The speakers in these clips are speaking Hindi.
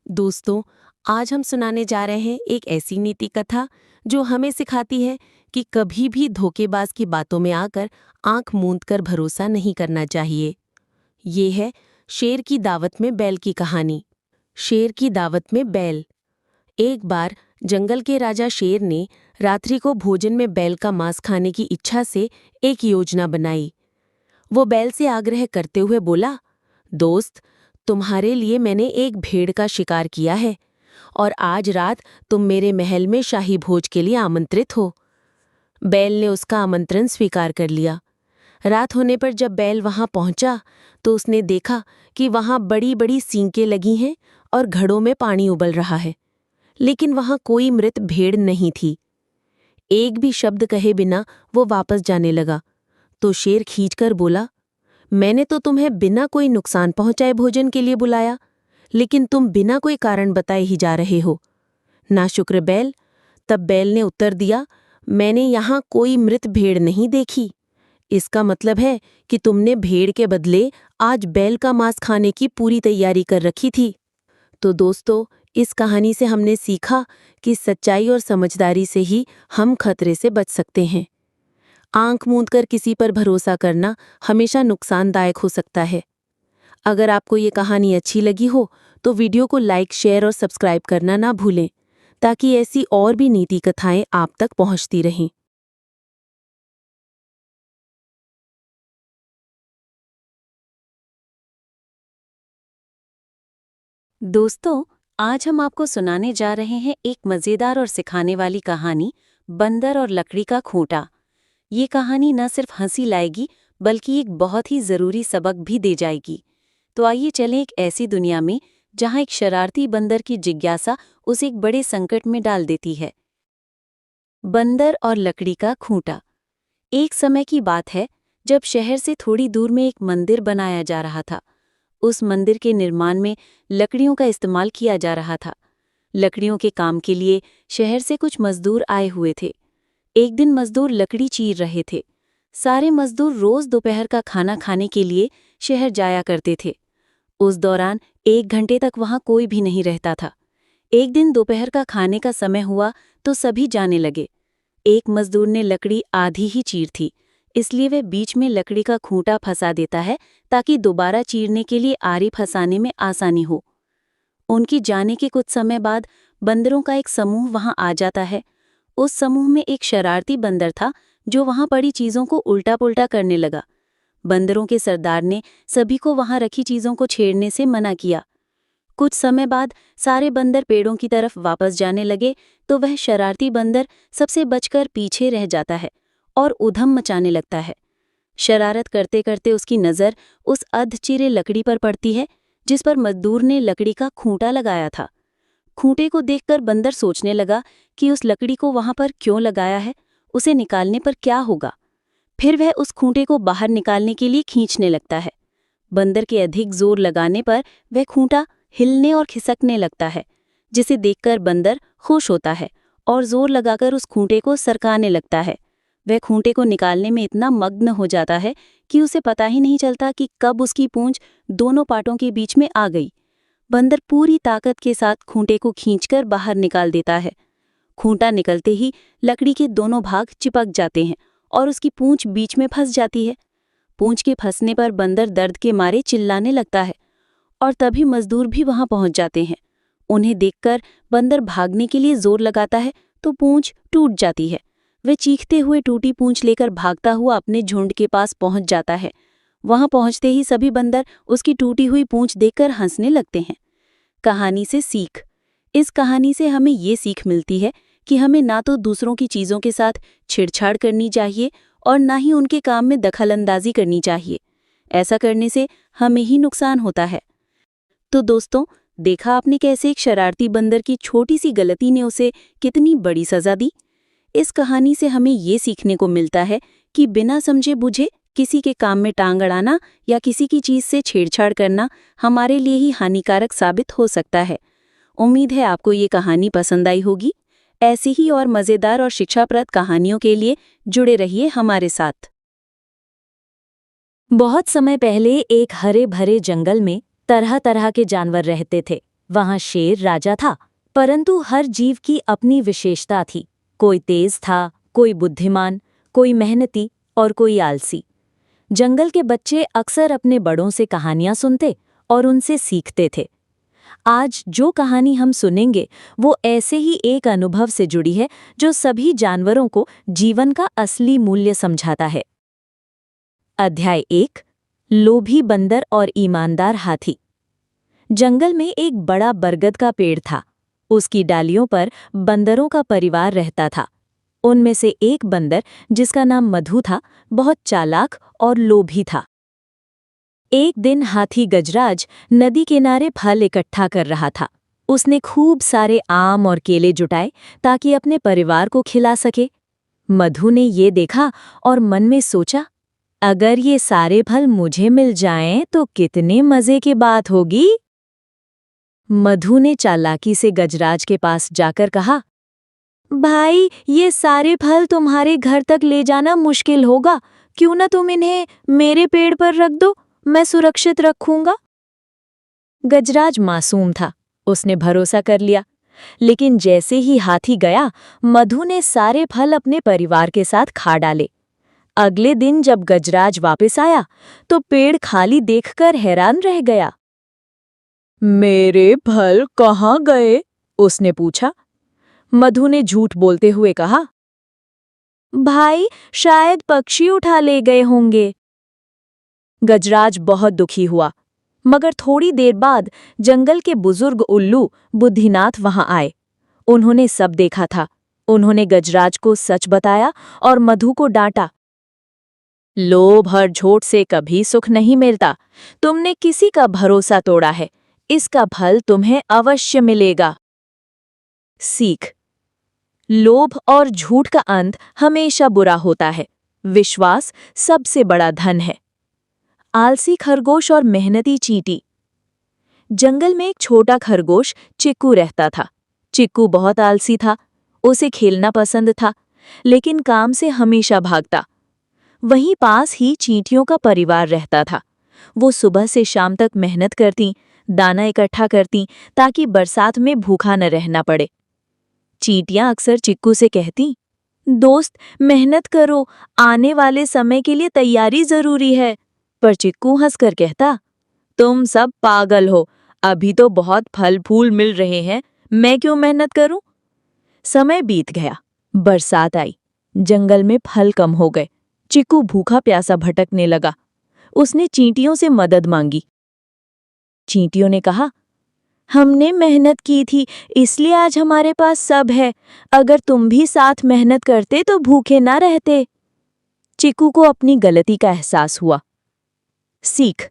दोस्तों, आज हम सुनाने जा रहे हैं एक ऐसी नीति कथा जो हमें सिखाती है कि कभी भी धोखेबाज की बातों में आकर आंख मूंदकर भरोसा नहीं करना चाहिए। ये है शेर की दावत में बैल की कहानी। शेर की दावत में बैल। एक बार जंगल के राजा शेर ने रात्रि को भोजन में बैल का मांस खाने की इच्छा से एक योजना बनाई। वो बैल से आग्रह करते हुए बोला, दोस्त, तुम्हारे लिए मैंने एक भेड़ का शिकार किया है और आज रात तुम मेरे महल में शाही भोज के लिए आमंत्रित हो। बैल ने उसका आमंत्रण स्वीकार कर लिया। रात होने पर जब बैल वहां पहुंचा तो उसने देखा कि वहां बड़ी बड़ी सींकें लगी हैं और घड़ों में पानी उबल रहा है, लेकिन वहां कोई मृत भेड़ नहीं थी। एक भी शब्द कहे बिना वो वापस जाने लगा तो शेर खींचकर बोला, मैंने तो तुम्हें बिना कोई नुकसान पहुंचाए भोजन के लिए बुलाया, लेकिन तुम बिना कोई कारण बताए ही जा रहे हो। नाशुक्र बैल। तब बैल ने उत्तर दिया, मैंने यहां कोई मृत भेड़ नहीं देखी। इसका मतलब है कि तुमने भेड़ के बदले आज बैल का मांस खाने की पूरी तैयारी कर रखी थी। तो दोस्तों, इस कहानी से हमने सीखा कि सच्चाई और समझदारी से ही हम खतरे से बच सकते हैं। आंख मूंदकर किसी पर भरोसा करना हमेशा नुकसानदायक हो सकता है। अगर आपको ये कहानी अच्छी लगी हो तो वीडियो को लाइक, शेयर और सब्सक्राइब करना ना भूलें, ताकि ऐसी और भी नीति कथाएं आप तक पहुंचती रहें। दोस्तों, आज हम आपको सुनाने जा रहे हैं एक मजेदार और सिखाने वाली कहानी, बंदर और लकड़ी का खूंटा। ये कहानी न सिर्फ हंसी लाएगी बल्कि एक बहुत ही जरूरी सबक भी दे जाएगी। तो आइए चलें एक ऐसी दुनिया में जहां एक शरारती बंदर की जिज्ञासा उसे एक बड़े संकट में डाल देती है। बंदर और लकड़ी का खूंटा। एक समय की बात है जब शहर से थोड़ी दूर में एक मंदिर बनाया जा रहा था। उस मंदिर के निर्माण में लकड़ियों का इस्तेमाल किया जा रहा था। लकड़ियों के काम के लिए शहर से कुछ मजदूर आए हुए थे। एक दिन मजदूर लकड़ी चीर रहे थे। सारे मजदूर रोज दोपहर का खाना खाने के लिए शहर जाया करते थे। उस दौरान 1 घंटे तक वहां कोई भी नहीं रहता था। एक दिन दोपहर का खाने का समय हुआ तो सभी जाने लगे। एक मजदूर ने लकड़ी आधी ही चीर थी, इसलिए वह बीच में लकड़ी का खूंटा फंसा देता है ताकि दोबारा चीरने के लिए आरी फंसाने में आसानी हो। उनकी जाने के कुछ समय बाद बंदरों का एक समूह वहां आ जाता है। उस समूह में एक शरारती बंदर था जो वहां पड़ी चीजों को उल्टा पुल्टा करने लगा। बंदरों के सरदार ने सभी को वहां रखी चीजों को छेड़ने से मना किया। कुछ समय बाद सारे बंदर पेड़ों की तरफ वापस जाने लगे तो वह शरारती बंदर सबसे बचकर पीछे रह जाता है और उधम मचाने लगता है। शरारत करते करते उसकी नज़र उस अधचिरे लकड़ी पर पड़ती है जिस पर मजदूर ने लकड़ी का खूंटा लगाया था। खूंटे को देखकर बंदर सोचने लगा कि उस लकड़ी को वहां पर क्यों लगाया है, उसे निकालने पर क्या होगा। फिर वह उस खूंटे को बाहर निकालने के लिए खींचने लगता है। बंदर के अधिक जोर लगाने पर वह खूंटा हिलने और खिसकने लगता है, जिसे देखकर बंदर खुश होता है और जोर लगाकर उस खूंटे को सरकाने लगता है। वह खूंटे को निकालने में इतना मग्न हो जाता है कि उसे पता ही नहीं चलता कि कब उसकी पूंछ दोनों पाटों के बीच में आ गई। बंदर पूरी ताकत के साथ खूंटे को खींचकर बाहर निकाल देता है। खूंटा निकलते ही लकड़ी के दोनों भाग चिपक जाते हैं और उसकी पूंछ बीच में फंस जाती है। पूंछ के फंसने पर बंदर दर्द के मारे चिल्लाने लगता है और तभी मजदूर भी वहां पहुंच जाते हैं। उन्हें देखकर बंदर भागने के लिए जोर लगाता है तो पूंछ टूट जाती है। वह चीखते हुए टूटी पूंछ लेकर भागता हुआ अपने झुंड के पास पहुंच जाता है। वहां पहुंचते ही सभी बंदर उसकी टूटी हुई पूंछ देखकर हंसने लगते हैं। कहानी से सीख। इस कहानी से हमें ये सीख मिलती है कि हमें ना तो दूसरों की चीजों के साथ छेड़छाड़ करनी चाहिए और ना ही उनके काम में दखलंदाजी करनी चाहिए। ऐसा करने से हमें ही नुकसान होता है। तो दोस्तों, देखा आपने कैसे एक शरारती बंदर की छोटी सी गलती ने उसे कितनी बड़ी सजा दी। इस कहानी से हमें ये सीखने को मिलता है कि बिना समझे बुझे किसी के काम में टांग अड़ाना या किसी की चीज से छेड़छाड़ करना हमारे लिए ही हानिकारक साबित हो सकता है। उम्मीद है आपको ये कहानी पसंद आई होगी। ऐसी ही और मजेदार और शिक्षाप्रद कहानियों के लिए जुड़े रहिए हमारे साथ। बहुत समय पहले एक हरे भरे जंगल में तरह तरह के जानवर रहते थे। वहां शेर राजा था, परंतु हर जीव की अपनी विशेषता थी। कोई तेज था, कोई बुद्धिमान, कोई मेहनती और कोई आलसी। जंगल के बच्चे अक्सर अपने बड़ों से कहानियां सुनते और उनसे सीखते थे। आज जो कहानी हम सुनेंगे वो ऐसे ही एक अनुभव से जुड़ी है जो सभी जानवरों को जीवन का असली मूल्य समझाता है। अध्याय 1, लोभी बंदर और ईमानदार हाथी। जंगल में एक बड़ा बरगद का पेड़ था। उसकी डालियों पर बंदरों का परिवार रहता था। उनमें से एक बंदर, जिसका नाम मधु था, बहुत चालाक और लोभी था। एक दिन हाथी गजराज नदी किनारे फल इकट्ठा कर रहा था। उसने खूब सारे आम और केले जुटाए ताकि अपने परिवार को खिला सके। मधु ने ये देखा और मन में सोचा, अगर ये सारे फल मुझे मिल जाएं तो कितने मजे की बात होगी। मधु ने चालाकी से गजराज के पास जाकर कहा, भाई, ये सारे फल तुम्हारे घर तक ले जाना मुश्किल होगा, क्यों ना तुम इन्हें मेरे पेड़ पर रख दो, मैं सुरक्षित रखूंगा। गजराज मासूम था, उसने भरोसा कर लिया। लेकिन जैसे ही हाथी गया, मधु ने सारे फल अपने परिवार के साथ खा डाले। अगले दिन जब गजराज वापस आया तो पेड़ खाली देखकर हैरान रह गया। मेरे फल कहाँ गए? उसने पूछा। मधु ने झूठ बोलते हुए कहा, भाई, शायद पक्षी उठा ले गए होंगे। गजराज बहुत दुखी हुआ, मगर थोड़ी देर बाद जंगल के बुजुर्ग उल्लू बुद्धिनाथ वहां आए। उन्होंने सब देखा था। उन्होंने गजराज को सच बताया और मधु को डांटा। लोभ और झूठ से कभी सुख नहीं मिलता। तुमने किसी का भरोसा तोड़ा है, इसका फल तुम्हें अवश्य मिलेगा। सीख: लोभ और झूठ का अंत हमेशा बुरा होता है। विश्वास सबसे बड़ा धन है। आलसी खरगोश और मेहनती चींटी। जंगल में एक छोटा खरगोश चिक्कू रहता था। चिक्कू बहुत आलसी था। उसे खेलना पसंद था, लेकिन काम से हमेशा भागता। वहीं पास ही चींटियों का परिवार रहता था। वो सुबह से शाम तक मेहनत करती, दाना इकट्ठा करती ताकि बरसात में भूखा न रहना पड़े। चींटियां अक्सर चिक्कू से कहती, दोस्त, मेहनत करो, आने वाले समय के लिए तैयारी जरूरी है। पर चिक्कू हंसकर कहता, तुम सब पागल हो, अभी तो बहुत फल फूल मिल रहे हैं, मैं क्यों मेहनत करूं? समय बीत गया, बरसात आई, जंगल में फल कम हो गए। चिक्कू भूखा प्यासा भटकने लगा। उसने चींटियों से मदद मांगी। चींटियों ने कहा, हमने मेहनत की थी, इसलिए आज हमारे पास सब है। अगर तुम भी साथ मेहनत करते तो भूखे ना रहते। चिक्कू को अपनी गलती का एहसास हुआ। सीख: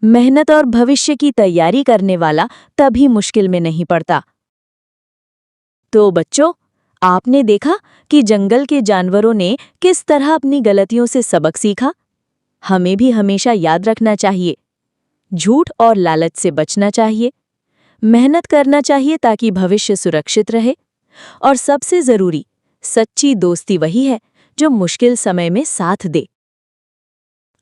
मेहनत और भविष्य की तैयारी करने वाला तभी मुश्किल में नहीं पड़ता। तो बच्चों, आपने देखा कि जंगल के जानवरों ने किस तरह अपनी गलतियों से सबक सीखा। हमें भी हमेशा याद रखना चाहिए, झूठ और लालच से बचना चाहिए, मेहनत करना चाहिए ताकि भविष्य सुरक्षित रहे, और सबसे जरूरी, सच्ची दोस्ती वही है जो मुश्किल समय में साथ दे।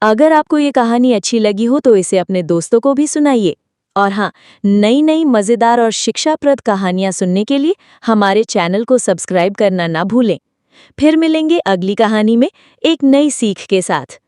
अगर आपको ये कहानी अच्छी लगी हो तो इसे अपने दोस्तों को भी सुनाइए। और हाँ, नई नई मज़ेदार और शिक्षाप्रद कहानियाँ सुनने के लिए हमारे चैनल को सब्सक्राइब करना ना भूलें। फिर मिलेंगे अगली कहानी में एक नई सीख के साथ।